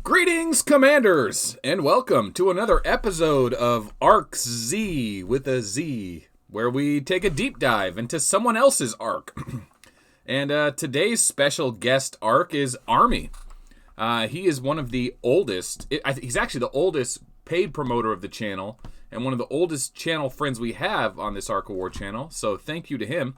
Greetings, Commanders, and welcome to another episode of Ark'Z with a Z, where we take a deep dive into someone else's Ark. And today's special guest Ark is Army. He is one of the oldest, he's actually the oldest paid promoter of the channel, and one of the oldest channel friends we have on this Ark Award channel, so thank you to him.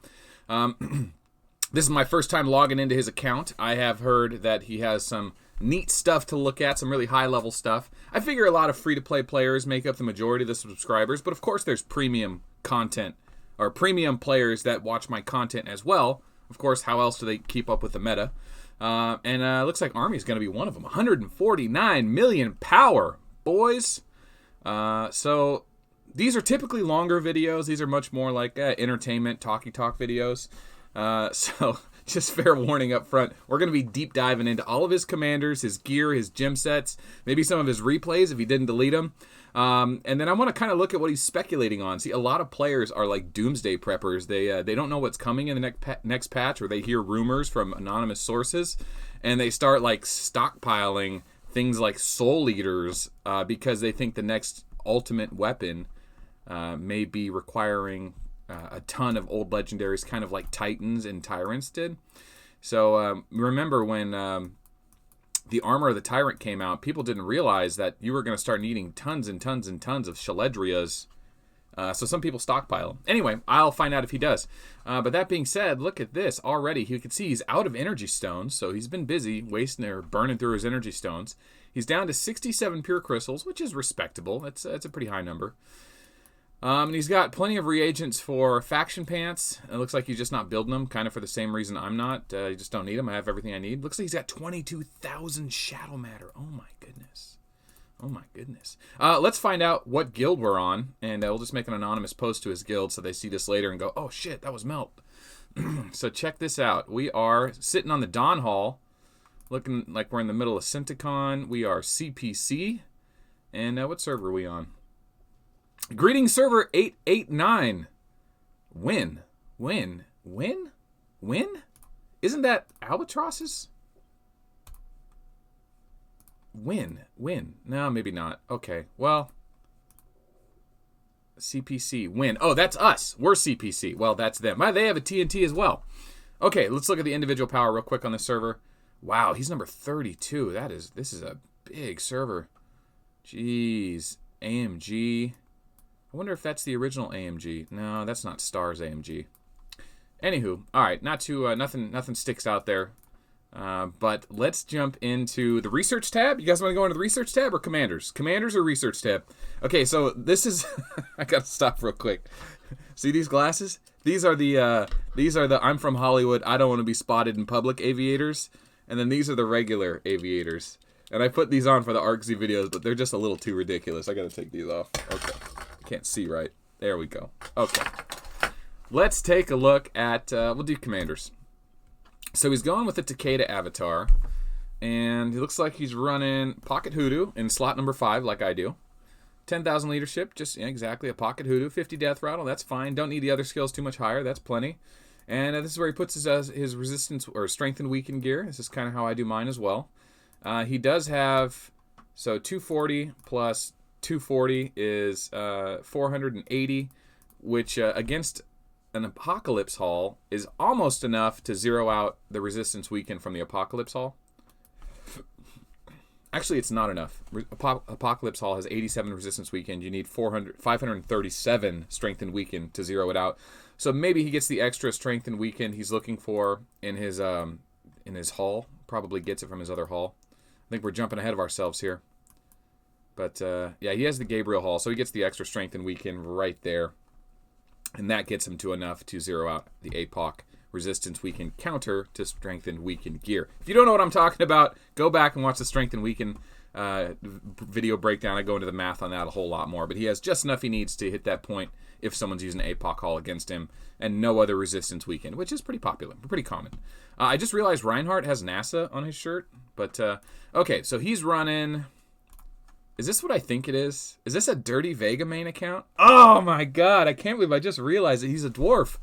This is my first time logging into his account. I have heard that he has some neat stuff to look at, some really high-level stuff. I figure a lot of free-to-play players make up the majority of the subscribers, but of course there's premium content, or premium players that watch my content as well. Of course, how else do they keep up with the meta? And looks like Army is going to be one of them. 149 million power, boys. So these are typically longer videos. These are much more like entertainment, talk videos. So just fair warning up front, we're going to be deep diving into all of his commanders, his gear, his gem sets, maybe some of his replays if he didn't delete them. And then I want to kind of look at what he's speculating on. See, a lot of players are like doomsday preppers. They don't know what's coming in the next patch, or they hear rumors from anonymous sources, and they start like stockpiling things like soul eaters because they think the next ultimate weapon may be requiring a ton of old legendaries, kind of like Titans and Tyrants did. So remember when the Armor of the Tyrant came out, people didn't realize that you were going to start needing tons and tons and tons of Shaledrias. So some people stockpile them. Anyway, I'll find out if he does. But that being said, look at this. Already, you can see he's out of energy stones, so he's been busy wasting or burning through his energy stones. He's down to 67 pure crystals, which is respectable. That's a pretty high number. And he's got plenty of reagents for faction pants. It looks like he's just not building them, kind of for the same reason I'm not. You just don't need them. I have everything I need. Looks like he's got 22,000 shadow matter. Oh my goodness. Oh my goodness. Let's find out what guild we're on, and we'll just make an anonymous post to his guild so they see this later and go, oh shit, that was Melt. So check this out. We are sitting on the Dawn Hall, looking like we're in the middle of Syntacon. We are CPC. And what server are we on? Greetings, server 889. Win. Isn't that Albatros's? Win. No, maybe not. Okay, well. CPC, win. Oh, that's us. We're CPC. Well, that's them. They have a TNT as well. Okay, let's look at the individual power real quick on the server. Wow, he's number 32. This is a big server. Jeez. AMG. I wonder if that's the original AMG. No, that's not Star's AMG. Anywho, all right, nothing sticks out there. But let's jump into the research tab. You guys want to go into the research tab or commanders? Commanders or research tab? Okay, so this is I gotta stop real quick. See these glasses? These are the I'm from Hollywood, I don't want to be spotted in public aviators. And then these are the regular aviators. And I put these on for the Ark'Z videos, but they're just a little too ridiculous. I gotta take these off. Okay. Can't see right. There we go. Okay. Let's take a look at, we'll do commanders. So he's going with the Takeda avatar. And he looks like he's running Pocket Hoodoo in slot number 5, like I do. 10,000 leadership, just exactly a Pocket Hoodoo. 50 death rattle, that's fine. Don't need the other skills too much higher, that's plenty. And this is where he puts his resistance or strength and weaken gear. This is kind of how I do mine as well. He does have, so 240 plus 240 is 480, which against an Apocalypse Hall is almost enough to zero out the resistance weaken from the Apocalypse Hall. Actually, it's not enough. Apocalypse Hall has 87 resistance weaken. You need 537 strength and weaken to zero it out. So maybe he gets the extra strength and weaken he's looking for in his hall. Probably gets it from his other hall. I think we're jumping ahead of ourselves here. But, yeah, he has the Gabriel Hall, so he gets the extra strength and weaken right there. And that gets him to enough to zero out the APOC resistance weaken counter to strength and weaken gear. If you don't know what I'm talking about, go back and watch the strength and weaken video breakdown. I go into the math on that a whole lot more. But he has just enough he needs to hit that point if someone's using APOC Hall against him, and no other resistance weaken, which is pretty popular, pretty common. I just realized Reinhardt has NASA on his shirt. But, okay, so he's running... Is this what I think it is? Is this a Dirty Vega main account? Oh my god, I can't believe I just realized that he's a dwarf.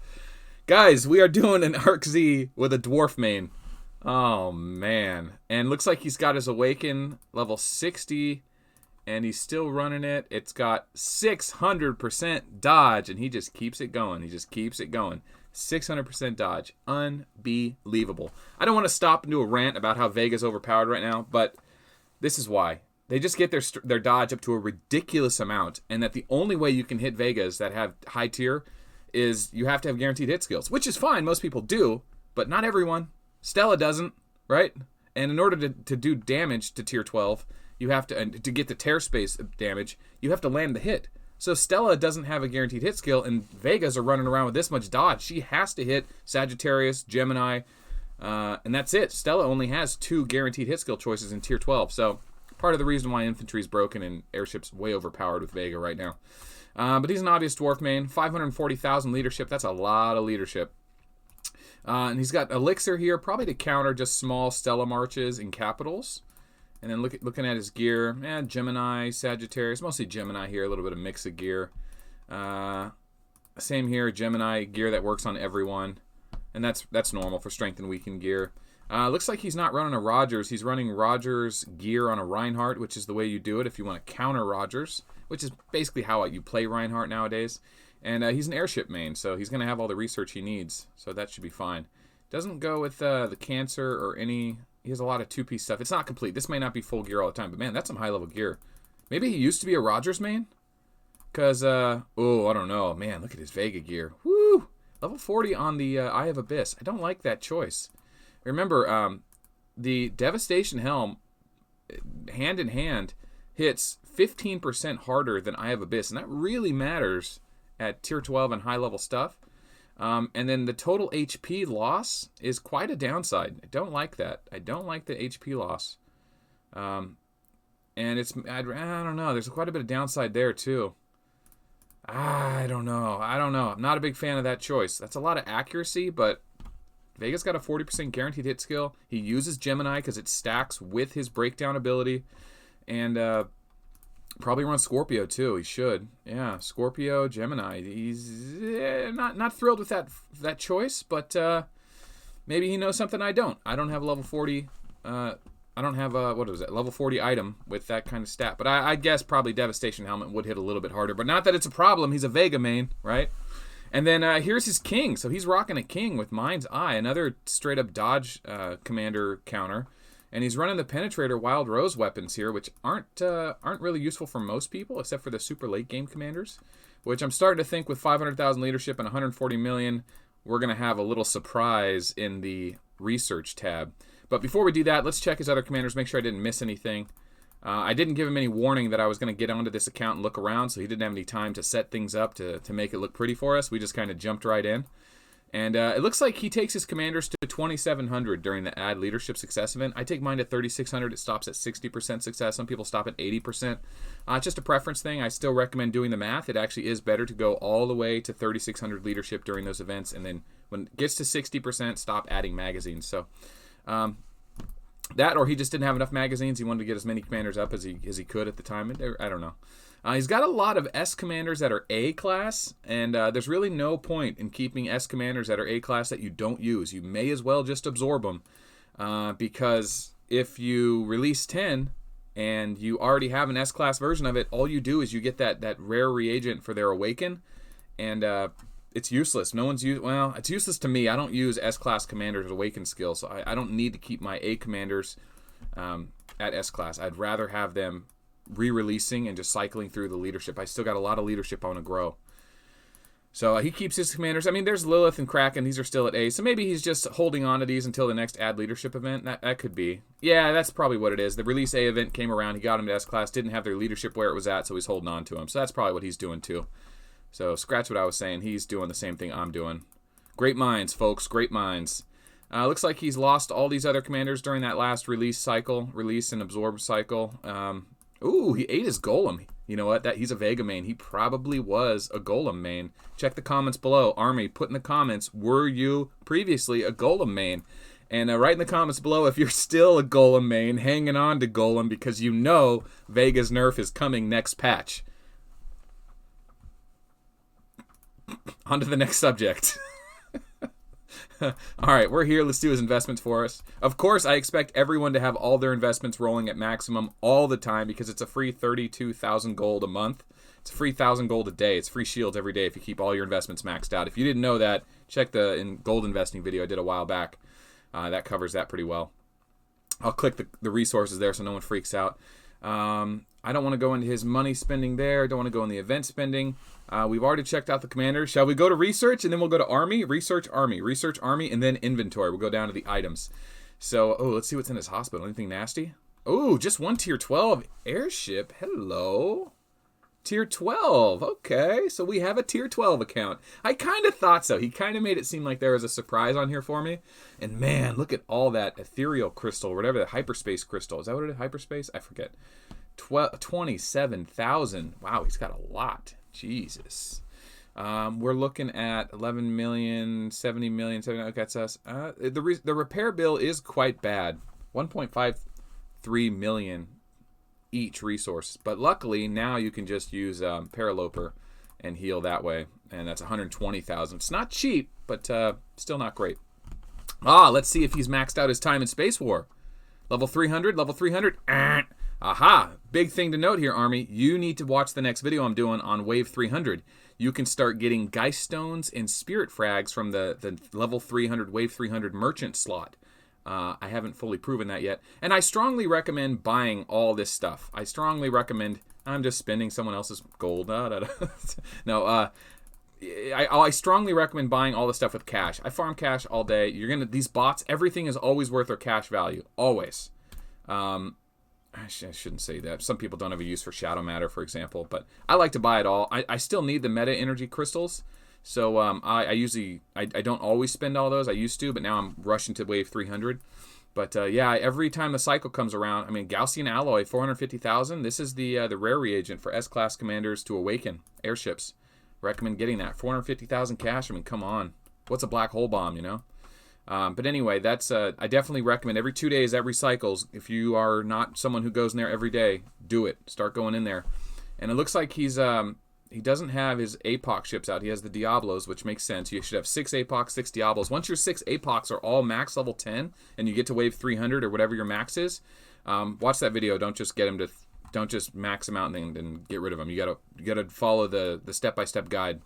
Guys, we are doing an Ark'Z with a dwarf main. Oh, man. And looks like he's got his Awaken level 60, and he's still running it. It's got 600% dodge, and he just keeps it going. He just keeps it going. 600% dodge. Unbelievable. I don't want to stop and do a rant about how Vega's overpowered right now, but this is why. They just get their dodge up to a ridiculous amount, and that the only way you can hit Vegas that have high tier is you have to have guaranteed hit skills, which is fine. Most people do, but not everyone. Stella doesn't, right? And in order to do damage to tier 12, you have to get the tear space damage, you have to land the hit. So Stella doesn't have a guaranteed hit skill, and Vegas are running around with this much dodge. She has to hit Sagittarius, Gemini, and that's it. Stella only has 2 guaranteed hit skill choices in tier 12. So part of the reason why infantry is broken and airship's way overpowered with Vega right now. But he's an obvious dwarf main. 540,000 leadership. That's a lot of leadership. And he's got Elixir here, probably to counter just small Stella marches in capitals. And then looking at his gear, Gemini, Sagittarius, mostly Gemini here, a little bit of mix of gear. Same here, Gemini gear that works on everyone. And that's normal for strength and weaken gear. Looks like he's not running a Rogers. He's running Rogers gear on a Reinhardt, which is the way you do it if you want to counter Rogers, which is basically how you play Reinhardt nowadays. And he's an airship main, so he's going to have all the research he needs, so that should be fine. Doesn't go with the Cancer or any... He has a lot of 2-piece stuff. It's not complete. This may not be full gear all the time, but man, that's some high-level gear. Maybe he used to be a Rogers main? Because, I don't know. Man, look at his Vega gear. Woo! Level 40 on the Eye of Abyss. I don't like that choice. Remember, the Devastation Helm, hand in hand, hits 15% harder than Eye of Abyss, and that really matters at tier 12 and high-level stuff. And then the total HP loss is quite a downside. I don't like that. I don't like the HP loss. And it's, I don't know, there's quite a bit of downside there too. I don't know. I'm not a big fan of that choice. That's a lot of accuracy, but Vega's got a 40% guaranteed hit skill. He uses Gemini because it stacks with his breakdown ability. And probably runs Scorpio too. He should. Yeah, Scorpio, Gemini. He's not thrilled with that choice, but maybe he knows something I don't. I don't have a level 40. I don't have a level 40 item with that kind of stat. But I guess probably Devastation Helmet would hit a little bit harder. But not that it's a problem. He's a Vega main, right? And then here's his King. So he's rocking a King with Mind's Eye, another straight up dodge commander counter. And he's running the Penetrator Wild Rose weapons here, which aren't really useful for most people, except for the super late game commanders. Which I'm starting to think with 500,000 leadership and 140 million, we're going to have a little surprise in the research tab. But before we do that, let's check his other commanders, make sure I didn't miss anything. I didn't give him any warning that I was going to get onto this account and look around, so he didn't have any time to set things up to make it look pretty for us. We just kind of jumped right in. And it looks like he takes his commanders to 2,700 during the Add Leadership Success event. I take mine to 3,600. It stops at 60% success. Some people stop at 80%. It's just a preference thing. I still recommend doing the math. It actually is better to go all the way to 3,600 leadership during those events. And then when it gets to 60%, stop adding magazines. So that, or he just didn't have enough magazines. He wanted to get as many commanders up as he could at the time. I don't know. He's got a lot of S commanders that are A class, and there's really no point in keeping S commanders that are A class that you don't use. You may as well just absorb them, because if you release 10 and you already have an S class version of it, all you do is you get that rare reagent for their Awaken, and it's useless. It's useless to me. I don't use S class commanders with Awaken skills, so I don't need to keep my A commanders at S class. I'd rather have them re-releasing and just cycling through the leadership. I still got a lot of leadership I want to grow. So he keeps his commanders. I mean, there's Lilith and Kraken. These are still at A. So maybe he's just holding on to these until the next Add Leadership event. That could be. Yeah, that's probably what it is. The Release A event came around. He got him to S class. Didn't have their leadership where it was at, so he's holding on to them. So that's probably what he's doing too. So scratch what I was saying. He's doing the same thing I'm doing. Great minds, folks. Great minds. Looks like he's lost all these other commanders during that last release and absorb cycle. Ooh, he ate his Golem. You know what? He's a Vega main. He probably was a Golem main. Check the comments below. Army, put in the comments, were you previously a Golem main? And write in the comments below if you're still a Golem main, hanging on to Golem because you know Vega's nerf is coming next patch. On to the next subject. All right, we're here. Let's do his investments for us. Of course, I expect everyone to have all their investments rolling at maximum all the time because it's a free 32,000 gold a month. It's a free 1,000 gold a day. It's free shields every day if you keep all your investments maxed out. If you didn't know that, check the gold investing video I did a while back. That covers that pretty well. I'll click the resources there so no one freaks out. I don't want to go into his money spending there. I don't want to go in the event spending. We've already checked out the commanders. Shall we go to research and then we'll go to army? Research, army, and then inventory. We'll go down to the items. So, let's see what's in his hospital. Anything nasty? Oh, just one tier 12 airship. Hello. Tier 12. Okay, so we have a tier 12 account. I kind of thought so. He kind of made it seem like there was a surprise on here for me. And man, look at all that ethereal crystal, or whatever, the hyperspace crystal. Is that what it is? Hyperspace? I forget. 27,000. Wow, he's got a lot. Jesus. We're looking at 11 million, 70 million. Okay, that's us. The repair bill is quite bad. 1.53 million each resource. But luckily, now you can just use Paraloper and heal that way. And that's 120,000. It's not cheap, but still not great. Let's see if he's maxed out his time in Space War. Level 300, level 300. Aha! Big thing to note here, Army. You need to watch the next video I'm doing on Wave 300. You can start getting Geist Stones and Spirit Frags from the level 300, Wave 300 merchant slot. I haven't fully proven that yet. And I strongly recommend buying all this stuff. I strongly recommend... I'm just spending someone else's gold. No, I strongly recommend buying all the stuff with cash. I farm cash all day. These bots, everything is always worth their cash value. Always. I shouldn't say that. Some people don't have a use for shadow matter, for example, but I like to buy it all. I still need the meta energy crystals, so I don't always spend all those. I used to, but now I'm rushing to wave 300. But yeah, every time the cycle comes around, I mean, Gaussian alloy 450,000. This is the rare reagent for S-class commanders to awaken airships. Recommend getting that 450,000 cash. I mean, come on, what's a black hole bomb, you know? But anyway, that's I definitely recommend every 2 days, every cycles. If you are not someone who goes in there every day, do it. Start going in there. And it looks like he doesn't have his APOC ships out. He has the Diablos, which makes sense. You should have 6 APOCs, 6 Diablos. Once your 6 APOCs are all max level 10, and you get to wave 300 or whatever your max is, watch that video. Don't just get him to, don't just max him out and then get rid of him. You gotta follow the step-by-step guide.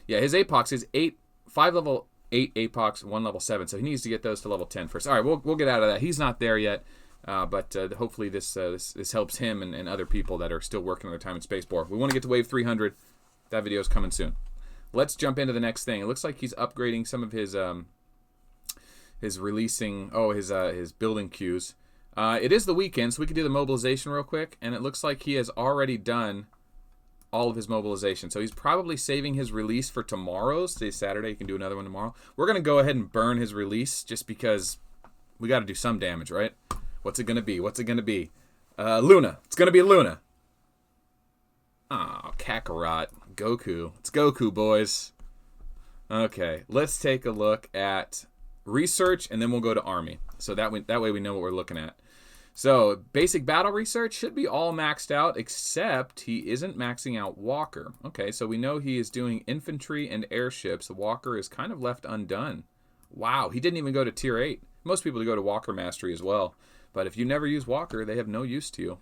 Yeah, his APOCs is 5 level 8 APOCs, 1 level 7, so he needs to get those to level 10 first. All right, we'll get out of that. He's not there yet, but hopefully this helps him and other people that are still working on their time in Space War. We want to get to wave 300. That video is coming soon. Let's jump into the next thing. It looks like he's upgrading some of his building queues. It is the weekend, so we can do the mobilization real quick, and it looks like he has already done all of his mobilization. So he's probably saving his release for tomorrow. Today's Saturday. You can do another one tomorrow. We're going to go ahead and burn his release just because we got to do some damage, right? What's it going to be? Luna. It's going to be Luna. Oh, Kakarot. Goku. It's Goku, boys. Okay, let's take a look at research, and then we'll go to army. So that way we know what we're looking at. So, basic battle research should be all maxed out, except he isn't maxing out Walker. Okay, so we know he is doing infantry and airships. The Walker is kind of left undone. Wow, he didn't even go to tier 8. Most people go to Walker Mastery as well. But if you never use Walker, they have no use to you.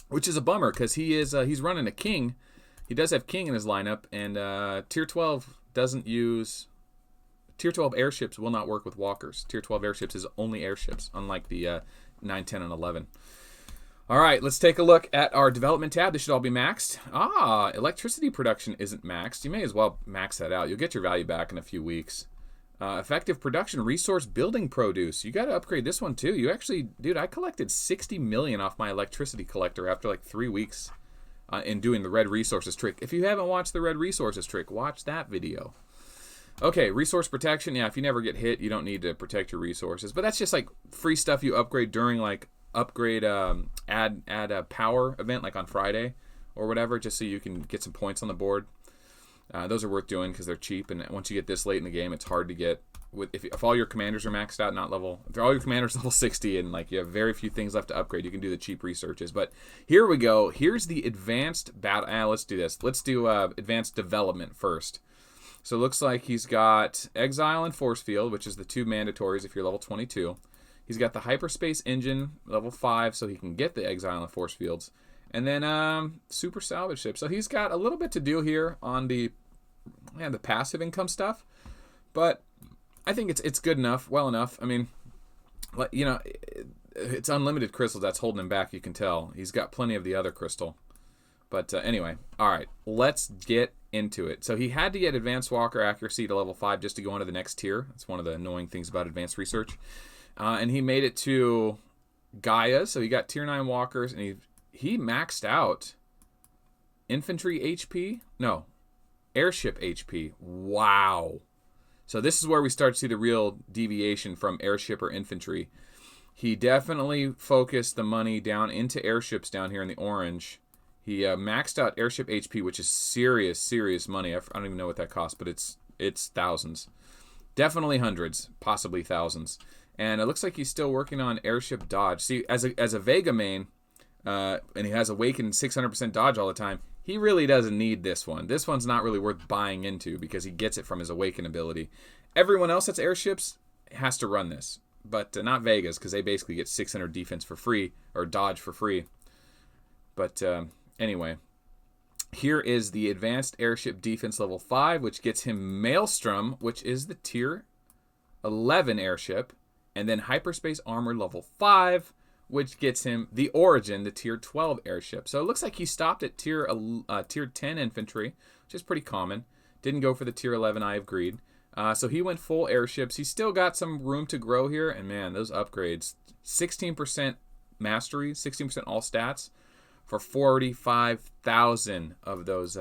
Which is a bummer, because he's running a King. He does have King in his lineup, and tier 12 doesn't use... Tier 12 airships will not work with Walkers. Tier 12 airships is only airships, unlike the 9, 10, and 11. All right, let's take a look at our development tab. This should all be maxed. Electricity production isn't maxed. You may as well max that out. You'll get your value back in a few weeks. Effective production, resource building produce. You got to upgrade this one too. You actually, dude, I collected 60 million off my electricity collector after like 3 weeks in doing the red resources trick. If you haven't watched the red resources trick, watch that video. Okay, resource protection. Yeah, if you never get hit, you don't need to protect your resources. But that's just like free stuff you upgrade during like add a power event like on Friday or whatever, just so you can get some points on the board. Those are worth doing because they're cheap, and once you get this late in the game, it's hard to get. If all your commanders are maxed out, if all your commanders level 60, and like you have very few things left to upgrade, you can do the cheap researches. But here we go. Here's the advanced battle. Let's do this. Let's do advanced development first. So it looks like he's got Exile and Force Field, which is the 2 mandatories if you're level 22. He's got the Hyperspace Engine, level 5, so he can get the Exile and Force Fields. And then Super Salvage Ship. So he's got a little bit to do here on the passive income stuff. But I think it's good enough, well enough. I mean, you know, it's unlimited crystals that's holding him back, you can tell. He's got plenty of the other crystal. But anyway, all right, let's get into it. So he had to get Advanced Walker Accuracy to level 5 just to go on to the next tier. That's one of the annoying things about advanced research. And he made it to Gaia, so he got tier 9 walkers, and he maxed out infantry HP? No, airship HP. Wow. So this is where we start to see the real deviation from airship or infantry. He definitely focused the money down into airships down here in the orange. He maxed out airship HP, which is serious money. I don't even know what that costs, but it's thousands. Definitely hundreds, possibly thousands. And it looks like he's still working on airship dodge. See, as a Vega main, and he has Awakened 600% dodge all the time, he really doesn't need this one. This one's not really worth buying into because he gets it from his Awaken ability. Everyone else that's airships has to run this, but not Vegas because they basically get 600 defense for free, or dodge for free. But anyway, here is the Advanced Airship Defense level 5, which gets him Maelstrom, which is the tier 11 airship. And then Hyperspace Armor level 5, which gets him the Origin, the tier 12 airship. So it looks like he stopped at tier 10 infantry, which is pretty common. Didn't go for the tier 11 Eye of Greed. So he went full airships. He's still got some room to grow here. And man, those upgrades, 16% mastery, 16% all stats for 45,000 of those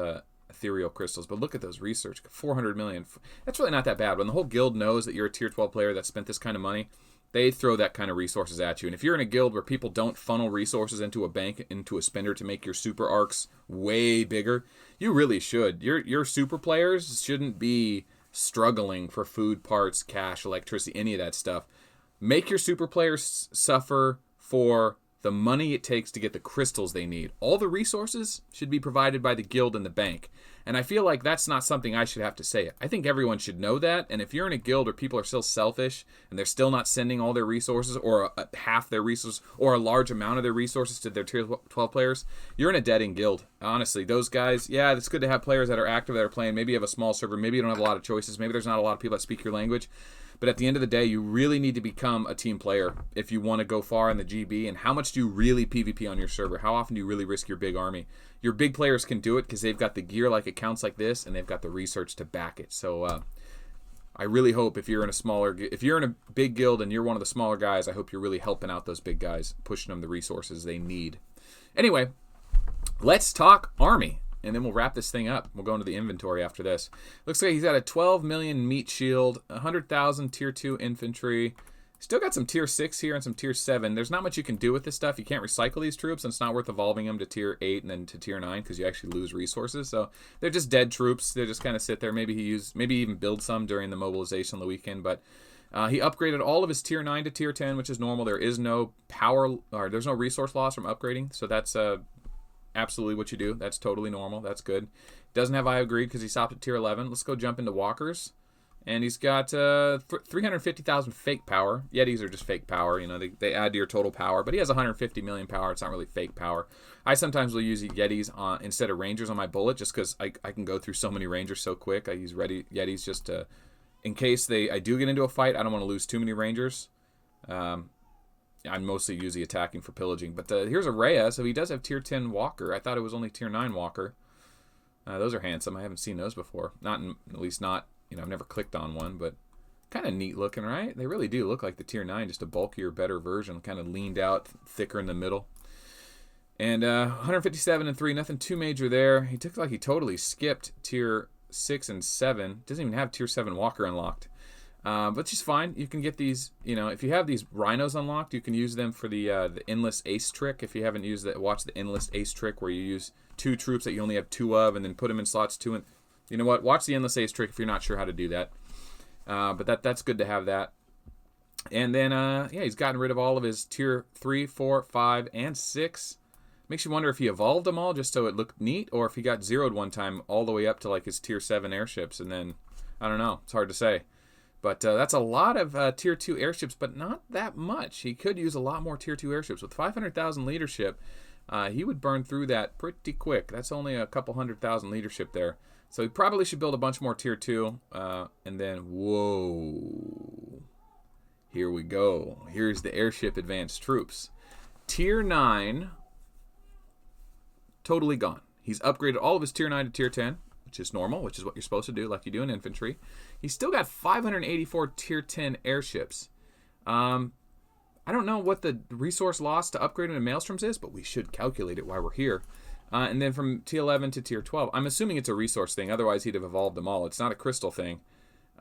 ethereal crystals. But look at those research, 400 million. That's really not that bad. When the whole guild knows that you're a tier 12 player that spent this kind of money, they throw that kind of resources at you. And if you're in a guild where people don't funnel resources into a bank, into a spender to make your super arcs way bigger, you really should. Your super players shouldn't be struggling for food, parts, cash, electricity, any of that stuff. Make your super players suffer for the money it takes to get the crystals they need. All the resources should be provided by the guild and the bank. And I feel like that's not something I should have to say. I think everyone should know that. And if you're in a guild where people are still selfish and they're still not sending all their resources, or half their resources, or a large amount of their resources to their tier 12 players, you're in a dead-end guild. Honestly, those guys, yeah, it's good to have players that are active, that are playing. Maybe you have a small server. Maybe you don't have a lot of choices. Maybe there's not a lot of people that speak your language. But at the end of the day, you really need to become a team player if you want to go far in the GB. And how much do you really PvP on your server? How often do you really risk your big army? Your big players can do it because they've got the gear like accounts like this, and they've got the research to back it. So I really hope if you're in a big guild and you're one of the smaller guys, I hope you're really helping out those big guys, pushing them the resources they need. Anyway, let's talk army. And then we'll wrap this thing up. We'll go into the inventory after this. Looks like he's got a 12 million meat shield, 100,000 tier 2 infantry. Still got some tier 6 here and some tier 7. There's not much you can do with this stuff. You can't recycle these troops, and it's not worth evolving them to tier 8 and then to tier 9 because you actually lose resources. So they're just dead troops. They just kind of sit there. Maybe even build some during the mobilization on the weekend. But he upgraded all of his tier 9 to tier 10, which is normal. There is no there's no resource loss from upgrading. So that's absolutely what you do. That's totally normal. That's good. Doesn't have Eye of Greed because he stopped at tier 11. Let's go jump into walkers. And he's got 350,000 fake power. Yetis are just fake power. You know, they add to your total power. But he has 150 million power. It's not really fake power. I sometimes will use Yetis instead of Rangers on my bullet just because I can go through so many Rangers so quick. I use Yetis just to, in case I do get into a fight, I don't want to lose too many Rangers. I'm mostly usually attacking for pillaging. But here's a Rhea, so he does have tier 10 walker. I thought it was only tier 9 walker. Those are handsome. I haven't seen those before. At least not, I've never clicked on one, but kind of neat looking, right? They really do look like the tier 9, just a bulkier, better version, kind of leaned out, thicker in the middle. And 157 and 3, nothing too major there. He totally skipped tier 6 and 7. Doesn't even have tier 7 walker unlocked. But just fine. You can get these, if you have these rhinos unlocked, you can use them for the endless ace trick. If you haven't used that, watch the endless ace trick where you use 2 troops that you only have 2 of and then put them in slots 2. And you know what? Watch the endless ace trick if you're not sure how to do that. But that's good to have that. And then, he's gotten rid of all of his tier 3, 4, 5, and 6. Makes you wonder if he evolved them all just so it looked neat, or if he got zeroed one time all the way up to like his tier 7 airships and then I don't know. It's hard to say. But that's a lot of Tier 2 airships, but not that much. He could use a lot more Tier 2 airships. With 500,000 leadership, he would burn through that pretty quick. That's only a couple 100,000 leadership there. So he probably should build a bunch more Tier 2. And then, whoa. Here we go. Here's the airship advanced troops. Tier 9, totally gone. He's upgraded all of his Tier 9 to Tier 10, which is normal, which is what you're supposed to do, like you do in infantry. He's still got 584 Tier 10 airships. I don't know what the resource loss to upgrade into Maelstroms is, but we should calculate it while we're here. And then from Tier 11 to Tier 12, I'm assuming it's a resource thing. Otherwise, he'd have evolved them all. It's not a crystal thing.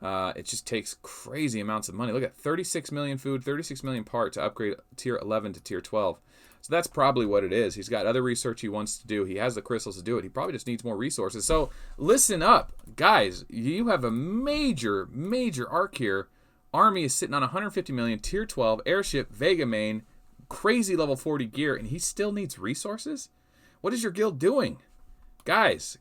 It just takes crazy amounts of money. Look at 36 million food, 36 million part to upgrade Tier 11 to Tier 12. So that's probably what it is. He's got other research he wants to do. He has the crystals to do it. He probably just needs more resources. So listen up, guys. You have a major, major arc here. Army is sitting on 150 million, Tier 12, airship, Vega main, crazy level 40 gear, and he still needs resources? What is your guild doing? Guys,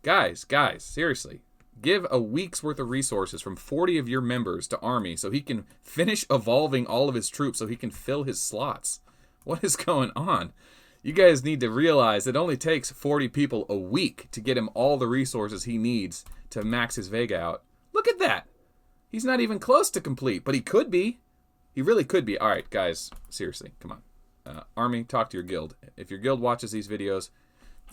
seriously. Give a week's worth of resources from 40 of your members to Army so he can finish evolving all of his troops so he can fill his slots. What is going on? You guys need to realize it only takes 40 people a week to get him all the resources he needs to max his Vega out. Look at that. He's not even close to complete, but he could be. He really could be. All right, guys, seriously, come on. Army, talk to your guild. If your guild watches these videos,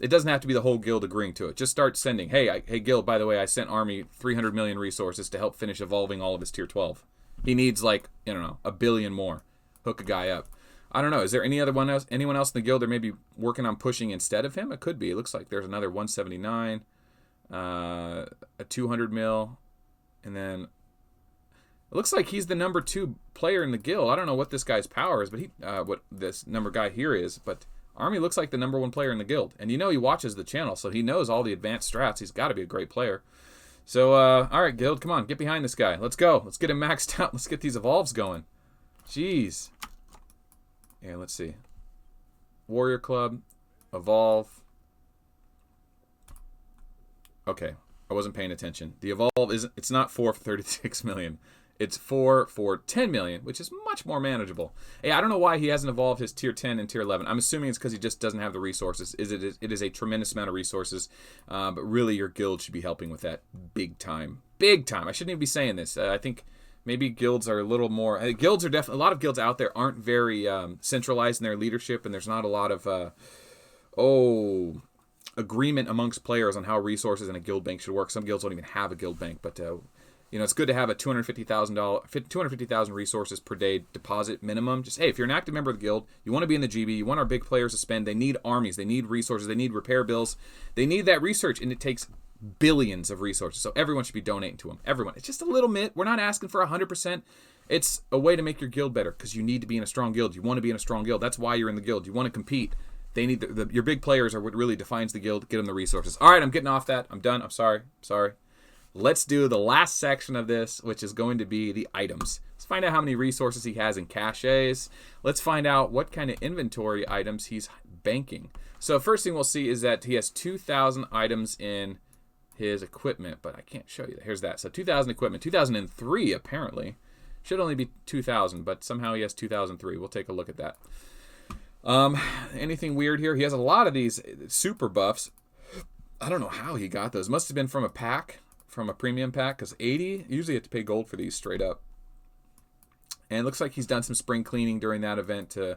it doesn't have to be the whole guild agreeing to it. Just start sending, hey guild, by the way, I sent Army 300 million resources to help finish evolving all of his Tier 12. He needs, like, I don't know, 1 billion more. Hook a guy up. I don't know. Is there anyone else in the guild that may be working on pushing instead of him? It could be. It looks like there's another 179, a 200 mil, and then it looks like he's the number 2 player in the guild. I don't know what this guy's power is, but what this number guy here is, but Army looks like the number 1 player in the guild. And you know he watches the channel, so he knows all the advanced strats. He's got to be a great player. So, all right, guild, come on. Get behind this guy. Let's go. Let's get him maxed out. Let's get these evolves going. Jeez. Here, let's see. Warrior Club. Evolve. Okay. I wasn't paying attention. The evolve isn't. It's not 4 for 36 million. It's 4 for 10 million, which is much more manageable. Hey, I don't know why he hasn't evolved his Tier 10 and Tier 11. I'm assuming it's because he just doesn't have the resources. It is a tremendous amount of resources, but really your guild should be helping with that big time. Big time. I shouldn't even be saying this. I think maybe guilds are a little more. Guilds are definitely, a lot of guilds out there aren't very centralized in their leadership, and there's not a lot of agreement amongst players on how resources in a guild bank should work. Some guilds don't even have a guild bank, but you know, it's good to have a $250,000 resources per day deposit minimum. Just, hey, if you're an active member of the guild, you want to be in the GB, you want our big players to spend, they need armies, they need resources, they need repair bills, they need that research, and it takes billions of resources. So everyone should be donating to them. Everyone. It's just a little bit. We're not asking for 100%. It's a way to make your guild better because you need to be in a strong guild. You want to be in a strong guild. That's why you're in the guild. You want to compete. They need your big players are what really defines the guild. Get them the resources. All right, I'm getting off that. I'm done. I'm sorry. Let's do the last section of this, which is going to be the items. Let's find out how many resources he has in caches. Let's find out what kind of inventory items he's banking. So first thing we'll see is that he has 2,000 items in his equipment, but I can't show you that. Here's that. So 2,000 equipment. 2003 apparently. Should only be 2,000, but somehow he has 2003. We'll take a look at that. Anything weird here? He has a lot of these super buffs. I don't know how he got those. Must have been from a pack. From a premium pack, because 80, usually you have to pay gold for these straight up. And it looks like he's done some spring cleaning during that event to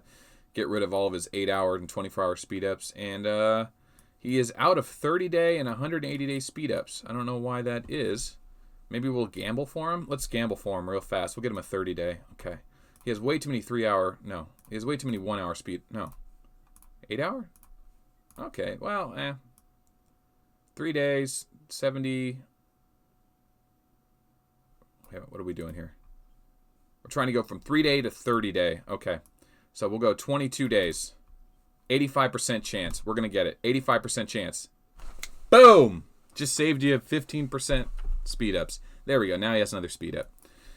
get rid of all of his 8-hour and 24-hour speed ups. And he is out of 30-day and 180-day speed ups. I don't know why that is. Maybe we'll gamble for him. Let's gamble for him real fast. We'll get him a 30-day. Okay. He has way too many 3-hour. No. He has way too many 1-hour speed. No. 8-hour? Okay. Well, 3 days, 70. What are we doing here? We're trying to go from 3-day to 30-day. Okay. So we'll go 22 days. 85% chance. We're going to get it. 85% chance. Boom! Just saved you 15% speed ups. There we go. Now he has another speed up.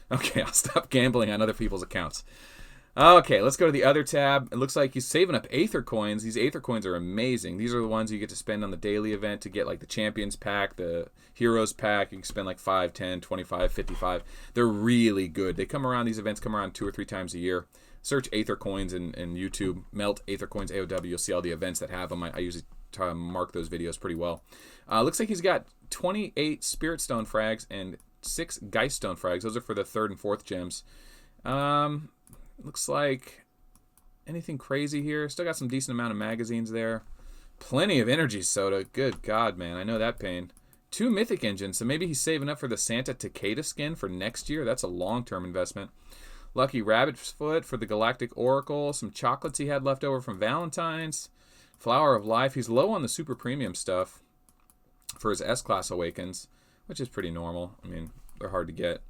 Okay, I'll stop gambling on other people's accounts. Okay, let's go to the other tab. It looks like he's saving up Aether coins. These Aether coins are amazing. These are the ones you get to spend on the daily event to get like the Champions pack, the Heroes pack. You can spend like 5, 10, 25, 55. They're really good. They come around, these events come around 2 or 3 times a year. Search Aether coins in YouTube. Melt Aether coins AOW. You'll see all the events that have them. I usually try to mark those videos pretty well. Looks like he's got 28 Spirit Stone frags and 6 Geist Stone frags. Those are for the 3rd and 4th gems. Looks like anything crazy here. Still got some decent amount of magazines there. Plenty of energy soda. Good God, man. I know that pain. 2 mythic engines. So maybe he's saving up for the Santa Takeda skin for next year. That's a long-term investment. Lucky Rabbit Foot for the Galactic Oracle. Some chocolates he had left over from Valentine's. Flower of Life. He's low on the super premium stuff for his S-Class Awakens, which is pretty normal. I mean, they're hard to get.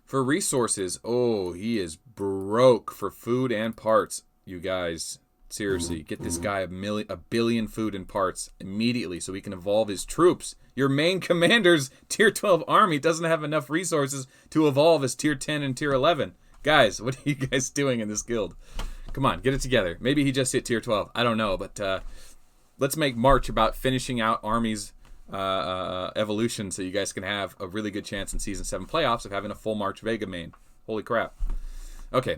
For resources, oh, he is broke for food and parts. You guys, seriously, get this guy a billion food and parts immediately so he can evolve his troops. Your main commander's tier 12 army doesn't have enough resources to evolve as tier 10 and tier 11. Guys, what are you guys doing in this guild? Come on, get it together. Maybe he just hit tier 12. I don't know, but let's make March about finishing out armies evolution so you guys can have a really good chance in Season 7 playoffs of having a full March Vega main. Holy crap. Okay.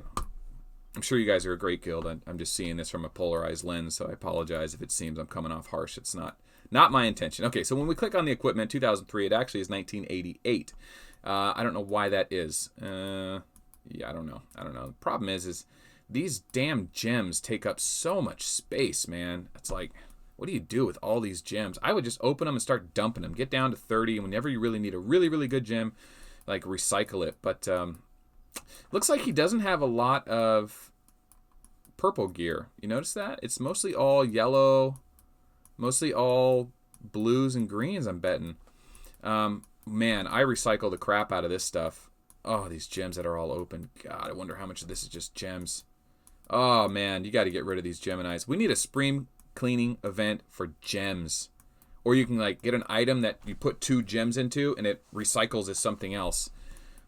I'm sure you guys are a great guild. I'm just seeing this from a polarized lens, so I apologize if it seems I'm coming off harsh. It's not my intention. Okay, so when we click on the equipment, 2003, it actually is 1988. I don't know why that is. Yeah, I don't know. The problem is these damn gems take up so much space, man. It's like, what do you do with all these gems? I would just open them and start dumping them. Get down to 30, and whenever you really need a really, really good gem, like recycle it. But looks like he doesn't have a lot of purple gear. You notice that? It's mostly all yellow, mostly all blues and greens, I'm betting. Man, I recycle the crap out of this stuff. Oh, these gems that are all open. God, I wonder how much of this is just gems. Oh, man, you got to get rid of these Geminis. We need a spring cleaning event for gems, or you can like get an item that you put 2 gems into and it recycles as something else,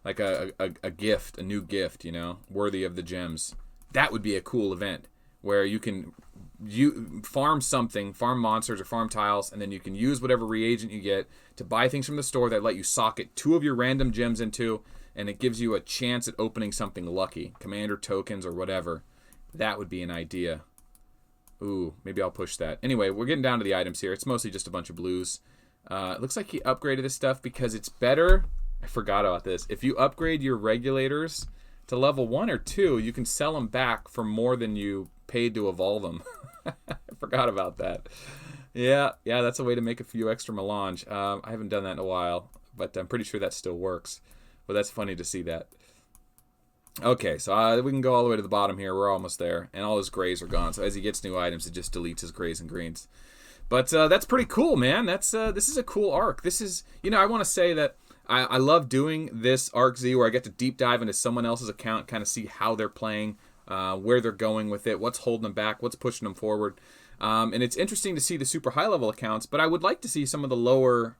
like a gift, a new gift, you know, worthy of the gems. That would be a cool event where you can farm something, farm monsters or farm tiles, and then you can use whatever reagent you get to buy things from the store that let you socket 2 of your random gems into, and it gives you a chance at opening something lucky, commander tokens or whatever. That would be an idea. Ooh, maybe I'll push that. Anyway, we're getting down to the items here. It's mostly just a bunch of blues. It looks like he upgraded this stuff because it's better. I forgot about this. If you upgrade your regulators to level 1 or 2, you can sell them back for more than you paid to evolve them. I forgot about that. Yeah, that's a way to make a few extra melange. I haven't done that in a while, but I'm pretty sure that still works. But that's funny to see that. Okay, so we can go all the way to the bottom here. We're almost there. And all his grays are gone. So as he gets new items, it just deletes his grays and greens. But that's pretty cool, man. This is a cool arc. This is, I want to say that I love doing this Ark'Z where I get to deep dive into someone else's account, kind of see how they're playing, where they're going with it, what's holding them back, what's pushing them forward. And it's interesting to see the super high-level accounts, but I would like to see some of the lower,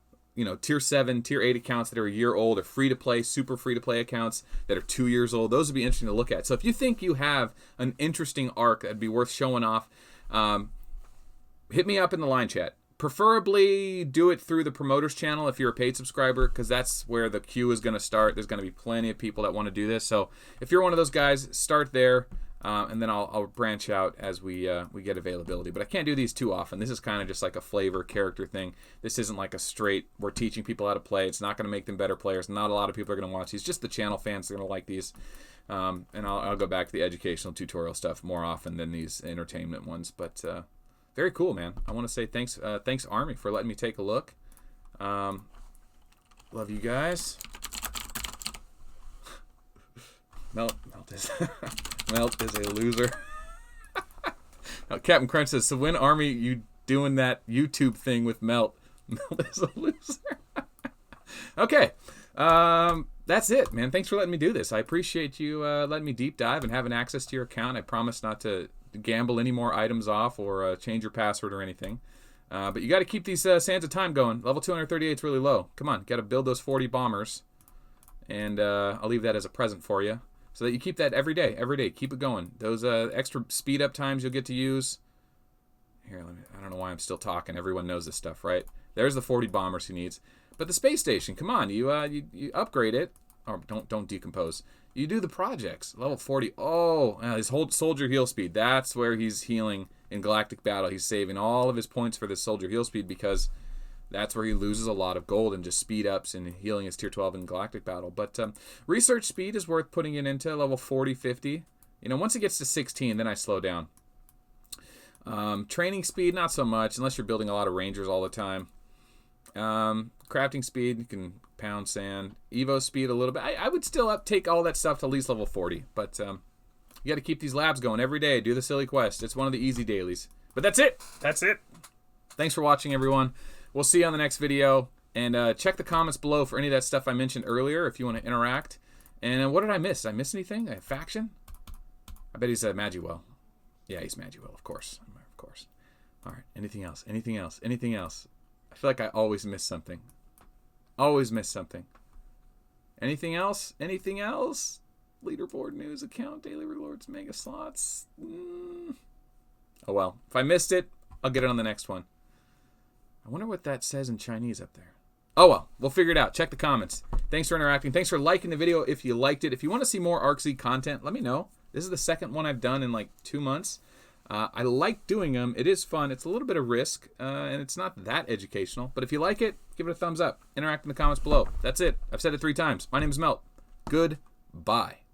tier 7, tier 8 accounts that are a year old, or free-to-play, super free-to-play accounts that are 2 years old. Those would be interesting to look at. So if you think you have an interesting arc that'd be worth showing off, hit me up in the line chat. Preferably do it through the promoters channel if you're a paid subscriber, because that's where the queue is going to start. There's going to be plenty of people that want to do this. So if you're one of those guys, start there, and then I'll branch out as we get availability. But I can't do these too often. This is kind of just like a flavor character thing. This isn't like a straight, we're teaching people how to play. It's not going to make them better players. Not a lot of people are going to watch these. Just the channel fans are going to like these. And I'll go back to the educational tutorial stuff more often than these entertainment ones. But very cool, man. I want to say thanks Army, for letting me take a look. Love you guys. Melt is Melt is a loser. Now, Captain Crunch says, so when Army you doing that YouTube thing with Melt? Melt is a loser. Okay. That's it, man. Thanks for letting me do this. I appreciate you letting me deep dive and having access to your account. I promise not to gamble any more items off or change your password or anything. But you got to keep these Sands of Time going. Level 238 is really low. Come on, got to build those 40 bombers. And I'll leave that as a present for you. so that you keep that every day. Keep it going. Those extra speed up times you'll get to use. Here, I don't know why I'm still talking. Everyone knows this stuff, right? There's the 40 bombers he needs. But the space station, come on, you upgrade it. Or don't decompose. You do the projects. Level 40. Oh, his whole soldier heal speed. That's where he's healing in Galactic Battle. He's saving all of his points for this soldier heal speed because that's where he loses a lot of gold and just speed ups and healing his tier 12 in Galactic Battle. But research speed is worth putting it into level 40, 50. You know, once it gets to 16, then I slow down. Training speed, not so much, unless you're building a lot of rangers all the time. Crafting speed, you can pound sand. Evo speed a little bit. I would still take all that stuff to at least level 40. But you got to keep these labs going every day. Do the silly quest. It's one of the easy dailies. But that's it. That's it. Thanks for watching, everyone. We'll see you on the next video. And check the comments below for any of that stuff I mentioned earlier if you want to interact. And what did I miss? Did I miss anything? A faction? I bet he's Magiwell. Yeah, he's Magiwell, of course. Of course. All right. Anything else? Anything else? Anything else? I feel like I always miss something. Always miss something. Anything else? Anything else? Leaderboard news account, daily rewards, mega slots. Oh well. If I missed it, I'll get it on the next one. I wonder what that says in Chinese up there. Oh well. We'll figure it out. Check the comments. Thanks for interacting. Thanks for liking the video if you liked it. If you want to see more Ark'Z content, let me know. This is the second one I've done in like 2 months. I like doing them. It is fun. It's a little bit of risk, and it's not that educational. But if you like it, give it a thumbs up. Interact in the comments below. That's it. I've said it 3 times. My name is Melt. Goodbye.